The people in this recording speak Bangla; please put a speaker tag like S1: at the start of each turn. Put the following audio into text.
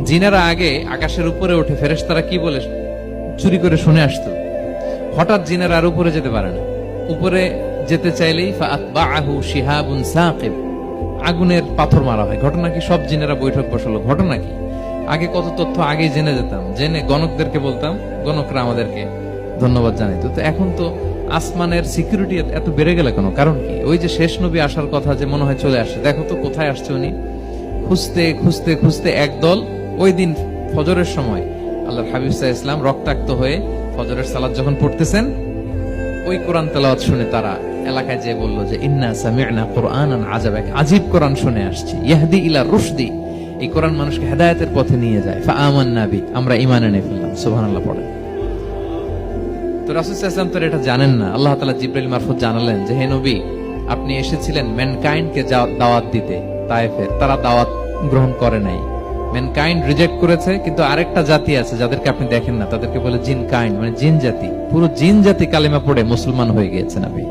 S1: জিনেরা আগে আকাশের উপরে উঠে ফেরেশতারা কি বলে চুরি করে শুনে আসতো। হঠাৎ জিনেরা আর উপরে যেতে পারে না, উপরে যেতে চাইলেই ফাআতবাআহু শিহাবুন সাকিব, আগুনের পাথর মারা হয়। ঘটনা কি? সব জিনেরা বৈঠক বসলো। ঘটনা কি? আগে কত তথ্য আগেই জেনে যেতাম, জেনে গণকদেরকে বলতাম, গণকরা আমাদেরকে ধন্যবাদ জানাইতো। তো এখন তো আসমানের সিকিউরিটি এত বেড়ে গেল কেন? কারণ কি? ওই যে শেষ নবী আসার কথা যে মনে হয় চলে আসছে, দেখো তো কোথায় আসছে উনি। খুঁজতে খুঁজতে খুঁজতে একদল ওই দিন ফজরের সময় আল্লাহর হাবিব সাল্লাল্লাহু আলাইহি ওয়াসাল্লাম রক্তাক্ত হয়ে ফজরের সালাত যখন পড়তেছেন, ওই কোরআন তেলাওয়াত শুনে তারা এলাকায় যেয়ে বলল যে ইন্না সামি'না কুরআনান আজাবা, আজীব কোরআন শুনে আসছি, ইয়াহদি ইলা রুশদি, এই কোরআন মানুষকে হেদায়েতের পথে নিয়ে যায়। ফাআমান্না বি, আমরা ঈমান এনে ফেললাম। সুবহানাল্লাহ পড়েন। তো রাসূল সাল্লাল্লাহু আলাইহি ওয়াসাল্লাম তো এটা জানেন না। আল্লাহ তাআলা জিবরাইল মারফত জানালেন যে হে নবী, আপনি এসেছিলেন ম্যানকাইন্ড কে দাওয়াত দিতে তায়েফের, তারা দাওয়াত গ্রহণ করে নাই, ম্যানকাইন্ড রিজেক্ট করেছে। কিন্তু আরেকটা জাতি আছে যাদেরকে আপনি দেখেন না, তাদেরকে বলে জিন কাইন্ড, মানে জিন জাতি। পুরো জিন জাতি কালেমা পড়ে মুসলমান হয়ে গিয়েছে নবী।